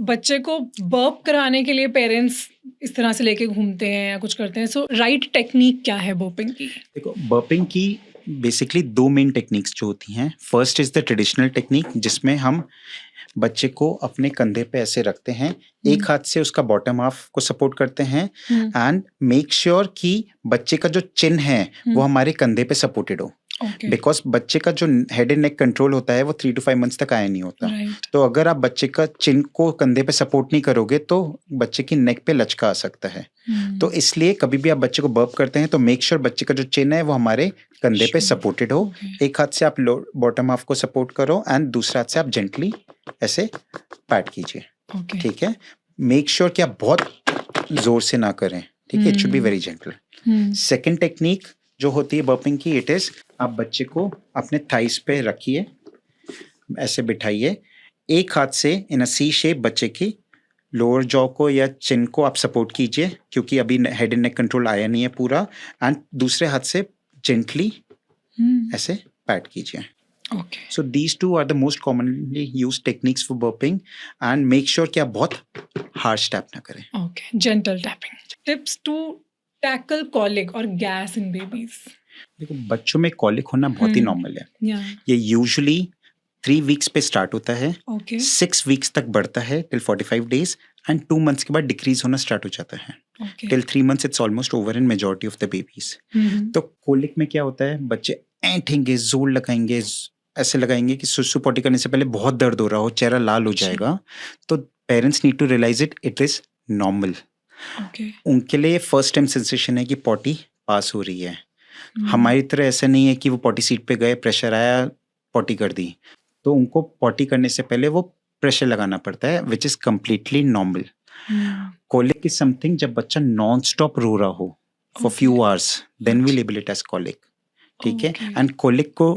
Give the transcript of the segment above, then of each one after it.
बच्चे को बर्प कराने के लिए पेरेंट्स इस तरह से लेके घूमते हैं या कुछ करते हैं, सो राइट टेक्निक क्या है बर्पिंग की? देखो, बर्पिंग की बेसिकली 2 मेन टेक्निक्स जो होती हैं। First is the traditional technique, जिसमें हम बच्चे को अपने कंधे पे ऐसे रखते हैं, एक हाथ से उसका बॉटम हाफ को सपोर्ट करते हैं एंड मेक श्योर कि बच्चे का जो चिन है वो हमारे कंधे पे सपोर्टेड हो। बिकॉज बच्चे का जो हेड एंड नेक कंट्रोल होता है वो 3 to 5 मंथ्स तक आया नहीं होता। तो अगर आप बच्चे का चिन को कंधे पे सपोर्ट नहीं करोगे तो बच्चे की नेक पे लचका आ सकता है। तो इसलिए कभी भी आप बच्चे को बर्प करते हैं तो मेक श्योर बच्चे का जो चिन है वो हमारे कंधे पे सपोर्टेड हो। एक हाथ से आप बॉटम हाफ को सपोर्ट करो एंड दूसरे हाथ से आप जेंटली ऐसे पैट कीजिए। ठीक है, मेक श्योर कि आप बहुत जोर से ना करें। ठीक है, it should be very gentle. Second technique जो होती है बर्पिंग की, इट इज आप बच्चे को अपने थाइस पे रखिए, ऐसे बिठाइए, एक हाथ से इन अ सी शेप बच्चे की लोअर जॉ को या चिन को आप सपोर्ट कीजिए क्योंकि अभी हेड एंड नेक कंट्रोल आया नहीं है पूरा, एंड दूसरे हाथ से जेंटली ऐसे पैट कीजिए। So these two are the most commonly used techniques for burping, and make sure कि आप बहुत harsh tap ना करें। Gentle tapping. Tips to tackle colic or gas in babies. देखो, बच्चों में कॉलिक होना बहुत ही नॉर्मल है। ये यूजुअली 3 वीक्स पे स्टार्ट होता है, 6 वीक्स तक बढ़ता है टिल 45 डेज एंड 2 मंथ्स के बाद डिक्रीज होना स्टार्ट हो जाता है। Till 3 months it's almost over in majority of the babies. तो कॉलिक में क्या होता है, बच्चे ऐंठेंगे, जोर लगाएंगे, ऐसे लगाएंगे कि सुसु पॉटी करने से पहले बहुत दर्द हो रहा हो, चेहरा लाल हो जाएगा। तो parents need to realise it is normal. उनके लिए फर्स्ट टाइम सेंसेशन है कि पॉटी पास हो रही है। हमारी तरह ऐसा नहीं है कि वो पॉटी सीट पे गए, प्रेशर आया, पॉटी कर दी। तो उनको पॉटी करने से पहले वो प्रेशर लगाना पड़ता है, which is completely normal. Colic is something जब बच्चा नॉन स्टॉप रो रहा हो for few hours, then we label it as colic. ठीक है, एंड कॉलिक को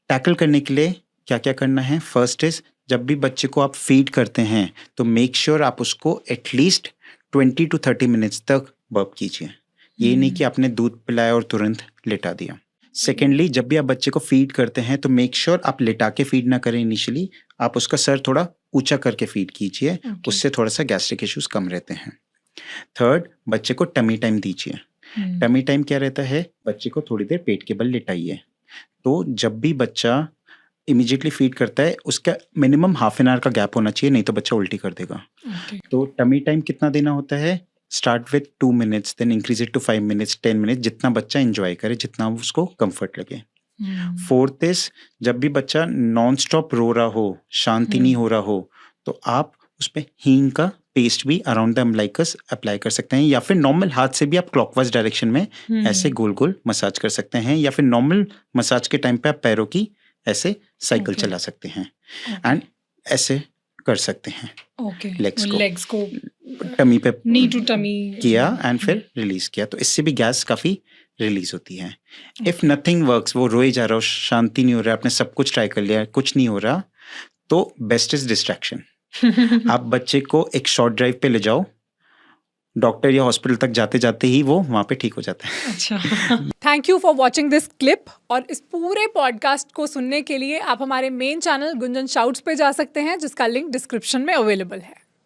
टैकल करने के लिए क्या क्या करना है, फर्स्ट इज जब भी बच्चे को आप फीड करते हैं तो मेक श्योर आप उसको एटलीस्ट 20 to 30 मिनट्स तक बर्प कीजिए। ये नहीं कि आपने दूध पिलाया और तुरंत लिटा दिया। सेकेंडली, जब भी आप बच्चे को फीड करते हैं तो मेक श्योर आप लिटा के फीड ना करें इनिशियली, आप उसका सर थोड़ा ऊंचा करके फीड कीजिए, उससे थोड़ा सा गैस्ट्रिक इश्यूज कम रहते हैं। थर्ड, बच्चे को टमी टाइम दीजिए। टमी टाइम क्या रहता है, बच्चे को थोड़ी देर पेट के बल लिटाइए। तो जब भी बच्चा इमीडिएटली फीड करता है उसका मिनिमम हाफ एन आवर का गैप होना चाहिए, नहीं तो बच्चा उल्टी कर देगा। तो टमी टाइम कितना देना होता है, start with 2 minutes, then increase it to 5 minutes, 10 minutes, जितना बच्चा एंजॉय करे, जितना उसको कंफर्ट लगे। फोर्थ इज जब भी बच्चा नॉन स्टॉप रो रहा हो, शांति नहीं हो रहा हो, तो आप उस पर हींग का पेस्ट भी अराउंड द अम्बिलिकस अप्लाई कर सकते हैं, या फिर नॉर्मल हाथ से भी आप क्लॉकवाइज डायरेक्शन में ऐसे गोल गोल मसाज कर सकते हैं, या फिर नॉर्मल मसाज के टाइम पे आप पैरों की ऐसे साइकिल चला सकते हैं एंड ऐसे कर सकते हैं। लेग्स को टमी पे नी टू टमी किया एंड फिर रिलीज किया, तो इससे भी गैस काफी रिलीज होती है। इफ नथिंग वर्क्स, वो रोए जा रहा हो, शांति नहीं हो रहा, आपने सब कुछ ट्राई कर लिया, कुछ नहीं हो रहा, तो बेस्ट इज डिस्ट्रैक्शन। आप बच्चे को एक शॉर्ट ड्राइव पे ले जाओ, डॉक्टर या हॉस्पिटल तक जाते जाते ही वो वहाँ पे ठीक हो जाता है। अच्छा, thank you for watching this clip. और इस पूरे पॉडकास्ट को सुनने के लिए आप हमारे मेन चैनल गुंजन शाउट्स पे जा सकते हैं, जिसका लिंक डिस्क्रिप्शन में अवेलेबल है।